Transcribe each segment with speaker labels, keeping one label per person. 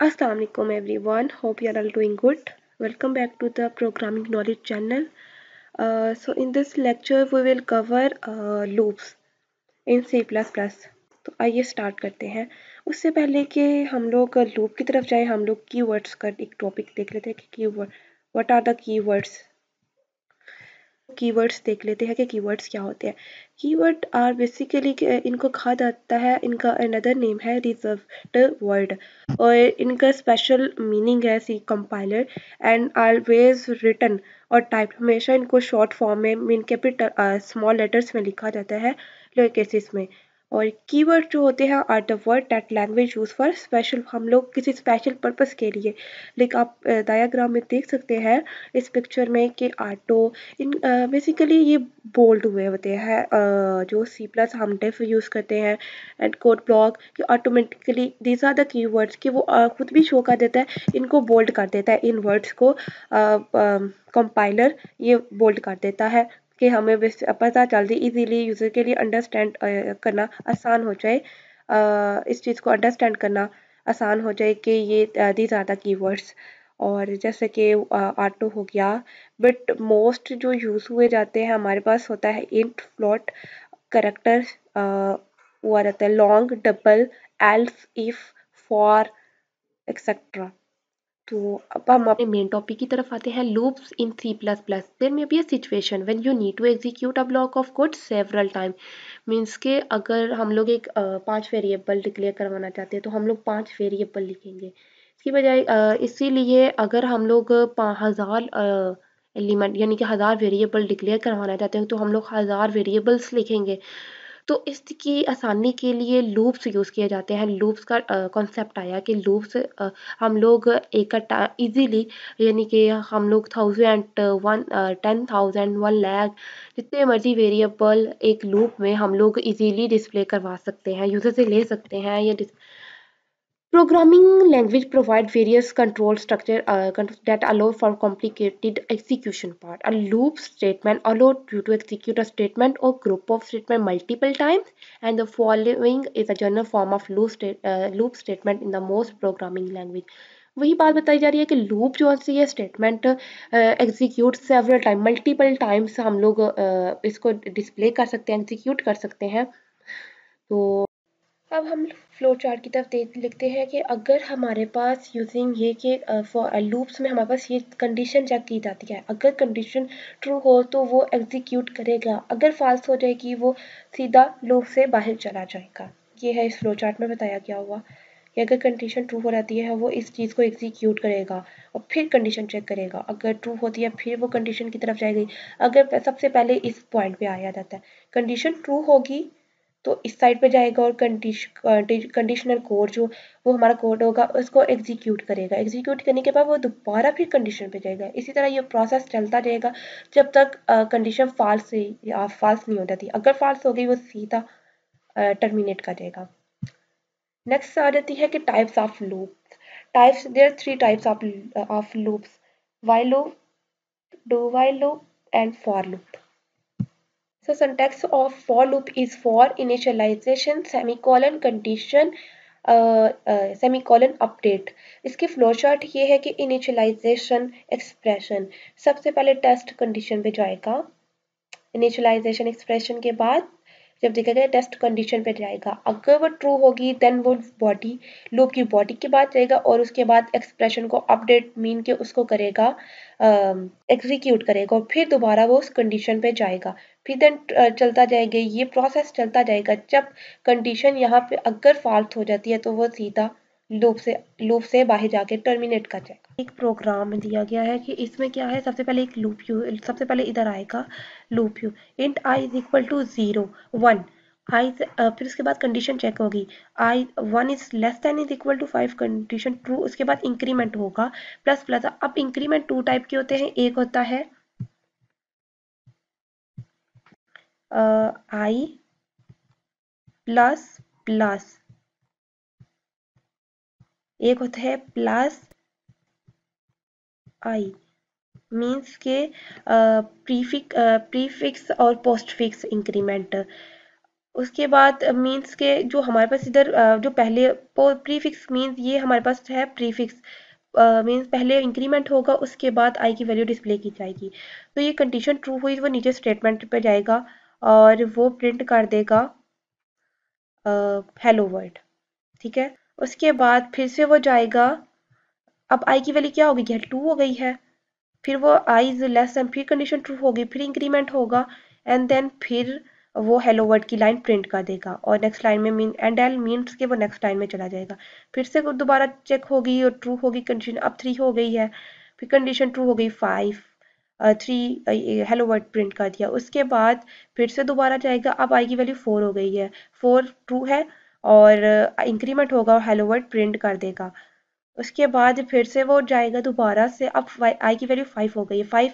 Speaker 1: Assalamu alaikum everyone. Hope you are all doing good. Welcome back to the Programming Knowledge channel. So in this lecture we will cover loops in C++. तो आइए start करते हैं। उससे पहले कि हम लोग लूप की तरफ जाए, हम लोग कीवर्ड्स का एक टॉपिक देख लेते हैं कि keyword what are the keywords देख लेते हैं कि कीवर्ड्स क्या होते हैं। कीवर्ड आर बेसिकली इनको कहा जाता है, इनका अनदर नेम है रिजर्व्ड वर्ड और इनका स्पेशल मीनिंग है C compiler and always written और टाइप। हमेशा इनको शॉर्ट फॉर्म में मीन कैपिटल स्मॉल लेटर्स में लिखा जाता है लोअर केसेस में। और कीवर्ड जो होते हैं are the word that language use for special, हम लोग किसी स्पेशल पर्पस के लिए। लेकिन आप डायग्राम में देख सकते हैं इस पिक्चर में कि ऑटो इन बेसिकली ये बोल्ड हुए होते हैं जो सी प्लस हम डेफ यूज़ करते हैं एंड कोड ब्लॉक कि automatically these are the keywords कि वो खुद भी शो कर देता है, इनको बोल्ड कर देता है, इन वर्ड्स को कंपाइलर ये बोल्ड कर देता है कि हमें पता चल जाए, इजीली यूज़र के लिए अंडरस्टैंड करना आसान हो जाए, इस चीज़ को अंडरस्टैंड करना आसान हो जाए कि ये दीज आर द कीवर्ड्स। और जैसे कि ऑटो हो गया, बट मोस्ट जो यूज़ हुए जाते हैं हमारे पास होता है इंट, फ्लोट, करेक्टर, हुआ रहता है long, double, else, if, for, etcetera. तो अब हम अपने मेन टॉपिक की तरफ आते हैं, loops in C++। There may be a situation when you need to execute a block of code several time. Means के अगर हम लोग एक 5 वेरिएबल डिक्लेयर करवाना चाहते हैं तो हम लोग 5 वेरिएबल लिखेंगे। इसकी बजाय इसीलिए अगर हम लोग 1000 एलिमेंट यानी कि 1000 वेरिएबल डिक्लेयर करवाना चाहते हैं तो हम लोग 1000 वेरिएबल्स लिखेंगे। तो इसकी आसानी के लिए लूप्स यूज़ किए जाते हैं। लूप्स का कॉन्सेप्ट आया कि लूप्स हम लोग एक इजीली यानी कि हम लोग 10,000 1 लाख जितने मर्जी वेरिएबल एक लूप में हम लोग इजीली डिस्प्ले करवा सकते हैं, यूज़र से ले सकते हैं। या Programming language provide various control structure that allow for complicated execution part. A loop statement allows you to execute a statement or group of statement multiple times, and the following is a general form of loop statement in the most programming language. वही बात बताई जा रही है कि loop जो है ये statement execute several time multiple times हम लोग इसको डिस्प्ले कर सकते हैं, एग्जीक्यूट कर सकते हैं। तो अब हम फ्लो चार्ट की तरफ देख लिखते हैं कि अगर हमारे पास यूजिंग ये कि फॉर लूप्स में हमारे पास ये कंडीशन चेक की जाती है, अगर कंडीशन ट्रू हो तो वो एग्जीक्यूट करेगा, अगर फॉल्स हो जाएगी वो सीधा लूप से बाहर चला जाएगा। ये है इस फ्लो चार्ट में बताया गया हुआ कि अगर कंडीशन ट्रू हो जाती है वो इस चीज़ को एग्जीक्यूट करेगा और फिर कंडीशन चेक करेगा, अगर ट्रू होती है फिर वो कंडीशन की तरफ जाएगी। अगर सबसे पहले इस पॉइंट पे आया जाता है, कंडीशन ट्रू होगी तो इस साइड पे जाएगा और कंडीशनल कोड जो वो हमारा कोड होगा उसको एग्जीक्यूट करेगा। एग्जीक्यूट करने के बाद वो दोबारा फिर कंडीशन पे जाएगा। इसी तरह ये प्रोसेस चलता रहेगा जब तक कंडीशन फॉल्स नहीं हो जाती। अगर फॉल्स हो गई वो सीधा टर्मिनेट कर देगा। नेक्स्ट आ जाती है कि types of loop. Types there 3 types of loops, while loop, do while loop and for loop. So syntax of for loop is for initialization semicolon condition semicolon update। इसकी फ्लो चार्ट ये है कि initialisation expression सबसे पहले test condition पे जाएगा, initialisation expression के बाद जब देखेगा टेस्ट कंडीशन पे जाएगा, अगर वो ट्रू होगी देन वो बॉडी लूप की बॉडी के बाद जाएगा और उसके बाद एक्सप्रेशन को अपडेट मीन के उसको करेगा, एग्जीक्यूट करेगा और फिर दोबारा वो उस कंडीशन पे जाएगा। फिर देन चलता जाएगा, ये प्रोसेस चलता जाएगा। जब कंडीशन यहाँ पे अगर फॉल्स हो जाती है तो वो सीधा लूप से बाहर जाके टर्मिनेट कर जाएगा। एक प्रोग्राम में दिया गया है कि इसमें क्या है, सबसे पहले एक लूप यू, सबसे पहले इधर आएगा loop you, int I is equal to 0 1 I, फिर उसके बाद कंडीशन चेक होगी, I 1 is less than is equal to 5, condition true, उसके बाद इंक्रीमेंट होगा प्लस प्लस। अब इंक्रीमेंट 2 टाइप के होते हैं, एक होता है आई प्लस प्लस, एक होता है प्लस आई, मीन्स के प्रीफिक्स और पोस्टफिक्स इंक्रीमेंट। उसके बाद मीन्स के जो हमारे पास इधर जो पहले प्रीफिक्स मीन्स ये हमारे पास है प्रीफिक्स मीन्स पहले इंक्रीमेंट होगा उसके बाद आई की वैल्यू डिस्प्ले की जाएगी। तो ये कंडीशन ट्रू हुई तो वो नीचे स्टेटमेंट पे जाएगा और वो प्रिंट कर देगा हेलो वर्ल्ड। ठीक है, उसके बाद फिर से वो जाएगा। अब आई की वैल्यू क्या हो गई है, 2 हो गई है। फिर वो आई इज लेस देन, फिर कंडीशन ट्रू होगी, फिर इंक्रीमेंट होगा एंड देन फिर वो हेलो वर्ड की लाइन प्रिंट कर देगा और नेक्स्ट लाइन में मीन एंड एल मीन्स के वो नेक्स्ट लाइन में चला जाएगा। फिर से वो दोबारा चेक होगी और ट्रू होगी कंडीशन, अब 3 हो गई है। फिर कंडीशन ट्रू हो गई 5, 3 हेलो वर्ड प्रिंट कर दिया। उसके बाद फिर से दोबारा जाएगा, अब आई की वैल्यू 4 हो गई है, 4 ट्रू है और इंक्रीमेंट होगा और हेलो वर्ड प्रिंट कर देगा। उसके बाद फिर से वो जाएगा दोबारा से, अब आई की वैल्यू 5 हो गई है, 5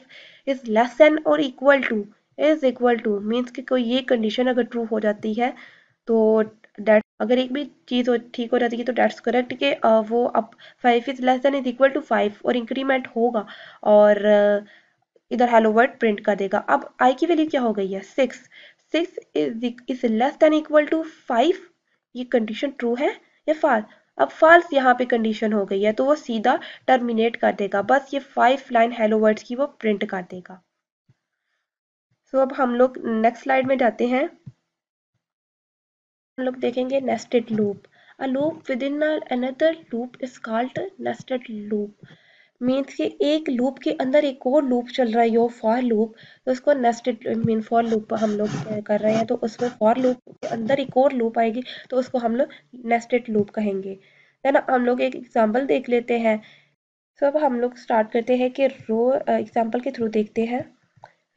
Speaker 1: इज लेस देन और equal to, is equal to means कि कोई ये कंडीशन अगर ट्रू हो जाती है तो डेट अगर एक भी चीज़ ठीक हो जाती है तो डेट्स करेक्ट कि वो अब 5 is less than is equal to 5 और इंक्रीमेंट होगा और इधर हेलो वर्ड प्रिंट कर देगा। अब आई की वैल्यू क्या हो गई है, 6, 6 is less than equal to 5। ये कंडीशन ट्रू है या फॉल्स, अब फॉल्स यहाँ पे कंडीशन हो गई है तो वो सीधा टर्मिनेट कर देगा, बस ये 5 लाइन हेलो वर्ड्स की वो प्रिंट कर देगा। सो अब हम लोग नेक्स्ट स्लाइड में जाते हैं। हम लोग देखेंगे nested loop. A loop with in another loop is called nested loop. Means कि एक लूप के अंदर एक और लूप चल रहा है, यो फॉर लूप, तो उसको नेस्टेड मीन फॉर लूप हम लोग कर रहे हैं तो उसमें फॉर लूप के अंदर एक और लूप आएगी तो उसको हम लोग नेस्टेड लूप कहेंगे। देन हम लोग एक एग्जांपल देख लेते हैं। सो अब हम लोग स्टार्ट करते हैं कि रो एग्जांपल के थ्रू देखते हैं।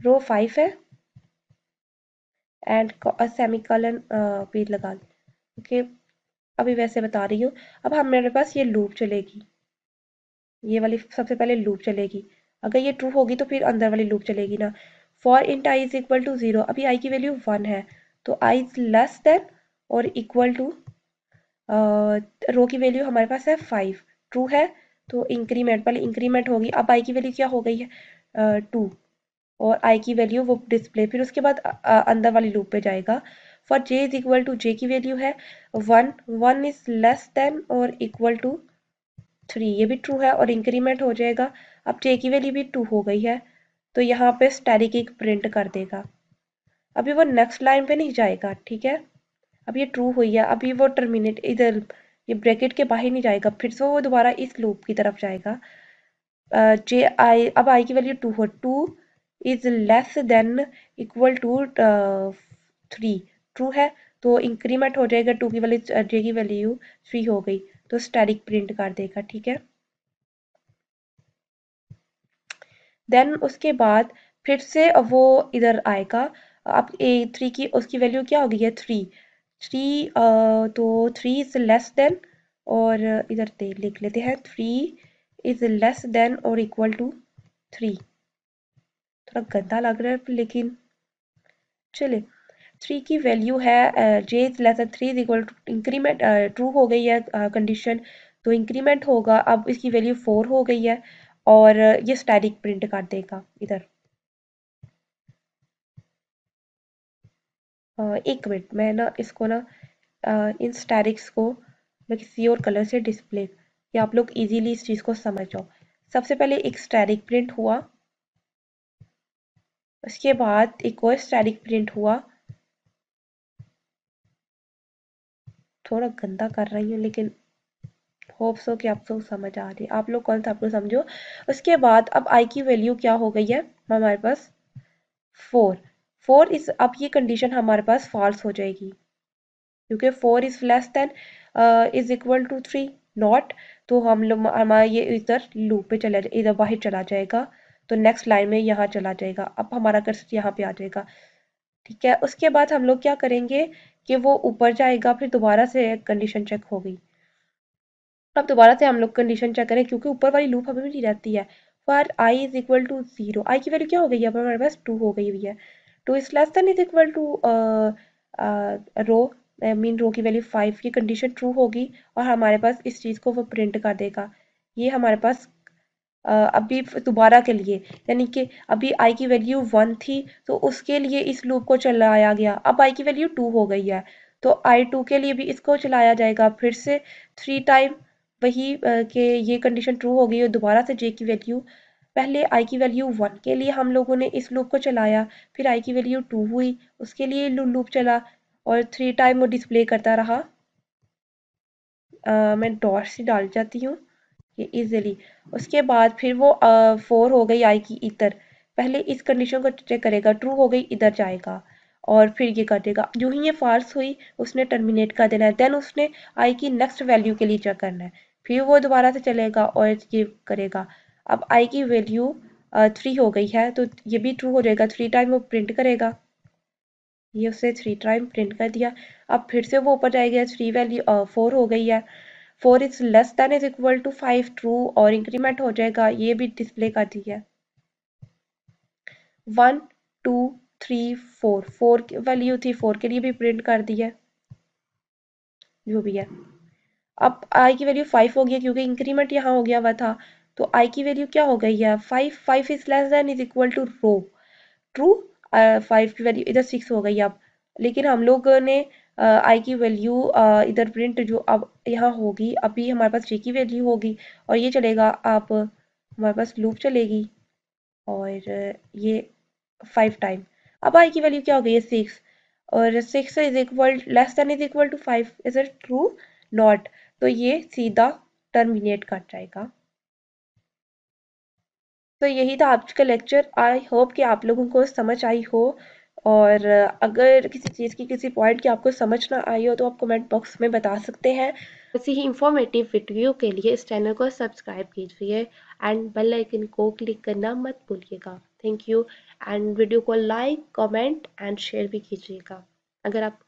Speaker 1: रो 5 है एंड सेमीकोलन भी लगा, ओके। अभी वैसे बता रही हूँ। अब हम मेरे पास ये लूप चलेगी, ये वाली सबसे पहले लूप चलेगी। अगर ये ट्रू होगी तो फिर अंदर वाली लूप चलेगी ना। For int I is equal to 0, अभी आई की वैल्यू 1 है तो आई इज लेस देन और इक्वल टू रो की वैल्यू हमारे पास है 5, ट्रू है तो इंक्रीमेंट पहले इंक्रीमेंट होगी। अब आई की वैल्यू क्या हो गई है 2 और आई की वैल्यू वो डिस्प्ले, फिर उसके बाद अंदर वाली लूप पे जाएगा। For j is equal to, j की वैल्यू है 1, 1 इज लेस देन और इक्वल टू 3, ये भी ट्रू है और इंक्रीमेंट हो जाएगा। अब जे की वैल्यू भी 2 हो गई है तो यहाँ पे स्टैटिक एक प्रिंट कर देगा। अभी वो नेक्स्ट लाइन पे नहीं जाएगा, ठीक है। अब ये ट्रू हुई है, अभी वो टर्मिनेट इधर ये ब्रैकेट के बाहर नहीं जाएगा, फिर से वो दोबारा इस लूप की तरफ जाएगा। जे आई, अब आई की वैल्यू 2 हो, 2 is less than equal to 3, true है तो इंक्रीमेंट हो जाएगा, 2 की वैल्यू जे की वैल्यू 3 हो गई तो स्टैटिक प्रिंट कर देगा, ठीक है। देन उसके बाद फिर से वो इधर आएगा। अब ए 3 की उसकी वैल्यू क्या हो गई है 3, 3 तो 3 इज लेस देन और इधर दे लिख लेते हैं 3 इज लेस देन और इक्वल टू 3। थोड़ा गंदा लग रहा है लेकिन चले। 3 की वैल्यू है j is less than 3 is equal to increment, true हो गई है कंडीशन तो इंक्रीमेंट होगा। अब इसकी वैल्यू 4 हो गई है और ये स्टैटिक प्रिंट कर देगा इधर। एक मिनट मैं ना इसको ना इन स्टैटिक्स को मैं किसी और कलर से डिस्प्ले या आप लोग इजीली इस चीज़ को समझ जाओ। सबसे पहले एक स्टैटिक प्रिंट हुआ, उसके बाद एक और स्टैटिक प्रिंट हुआ। थोड़ा गंदा कर रही हूँ लेकिन होप सो कि आप लोग समझ आ रही है, आप लोग कौन सा आप लोग समझो। उसके बाद अब आई की वैल्यू क्या हो गई है हमारे पास 4, 4 इस, अब ये कंडीशन हमारे पास फॉल्स हो जाएगी क्योंकि 4 is less than is equal to 3 not, तो हम लोग हमारा ये इधर लूप पे चला इधर बाहर चला जाएगा तो नेक्स्ट लाइन में यहाँ चला जाएगा। अब हमारा कर्सर यहाँ पे आ जाएगा, ठीक है। उसके बाद हम लोग क्या करेंगे कि वो ऊपर जाएगा, फिर दोबारा से कंडीशन चेक हो गई। अब दोबारा से हम लोग कंडीशन चेक करें क्योंकि ऊपर वाली लूप हमें नहीं रहती है। For I is equal to 0, I की वैल्यू क्या हो गई है, अब हमारे पास 2 हो गई हुई है। 2 is less than is equal to row, mean row की वैल्यू 5 की कंडीशन ट्रू होगी और हमारे पास इस चीज़ को वो प्रिंट कर देगा। ये हमारे पास अभी दोबारा के लिए, यानी कि अभी आई की वैल्यू 1 थी तो उसके लिए इस लूप को चलाया गया, अब आई की वैल्यू 2 हो गई है तो आई 2 के लिए भी इसको चलाया जाएगा फिर से 3 टाइम, वही कि ये कंडीशन ट्रू हो गई और दोबारा से जे की वैल्यू, पहले आई की वैल्यू 1 के लिए हम लोगों ने इस लूप को चलाया, फिर आई की वैल्यू 2 हुई उसके लिए लूप चला और 3 टाइम वो डिस्प्ले करता रहा। मैं डॉट से डाल जाती हूँ ये इजीली। उसके बाद फिर वो 4 हो गई आई की इधर, पहले इस कंडीशन को चेक करेगा, ट्रू हो गई इधर जाएगा और फिर ये कर देगा, जो ही ये फॉल्स हुई उसने टर्मिनेट कर देना है, देन उसने आई की नेक्स्ट वैल्यू के लिए चेक करना है, फिर वो दोबारा से चलेगा और ये करेगा। अब आई की वैल्यू 3 हो गई है तो ये भी ट्रू हो जाएगा, 3 टाइम वो प्रिंट करेगा, ये उससे 3 टाइम प्रिंट कर दिया। अब फिर से वो ऊपर जाएगा, 3 वैल्यू 4 हो गई है, 4 is less than is equal to 5 true और इंक्रीमेंट हो जाएगा, ये भी डिस्प्ले कर दी है। 1 2 3 4, 4 की वैल्यू थी 4 के लिए भी प्रिंट कर दी है, जो भी है। अब आई की वैल्यू 5 हो गया क्योंकि इंक्रीमेंट यहाँ हो गया हुआ था, तो आई की वैल्यू क्या हो गई है 5, 5 is less than is equal to row true, 5 की वैल्यू इधर 6 हो गई अब, लेकिन हम लोगों ने आई की वैल्यू इधर प्रिंट जो अब यहाँ होगी, अभी हमारे पास जे की वैल्यू होगी और ये चलेगा, अब हमारे पास लूप चलेगी और ये 5 टाइम, अब आई की वैल्यू क्या हो गई है 6 और 6 is equal less than is equal to 5, is it true, not, तो ये सीधा टर्मिनेट कर जाएगा। तो यही था आज का लेक्चर, आई होप कि आप लोगों को समझ आई हो, और अगर किसी चीज़ की किसी पॉइंट की आपको समझ ना आई हो तो आप कमेंट बॉक्स में बता सकते हैं। ऐसी ही इंफॉर्मेटिव वीडियो के लिए इस चैनल को सब्सक्राइब कीजिए एंड बेल आइकन को क्लिक करना मत भूलिएगा। थैंक यू, एंड वीडियो को लाइक कमेंट एंड शेयर भी कीजिएगा। अगर आप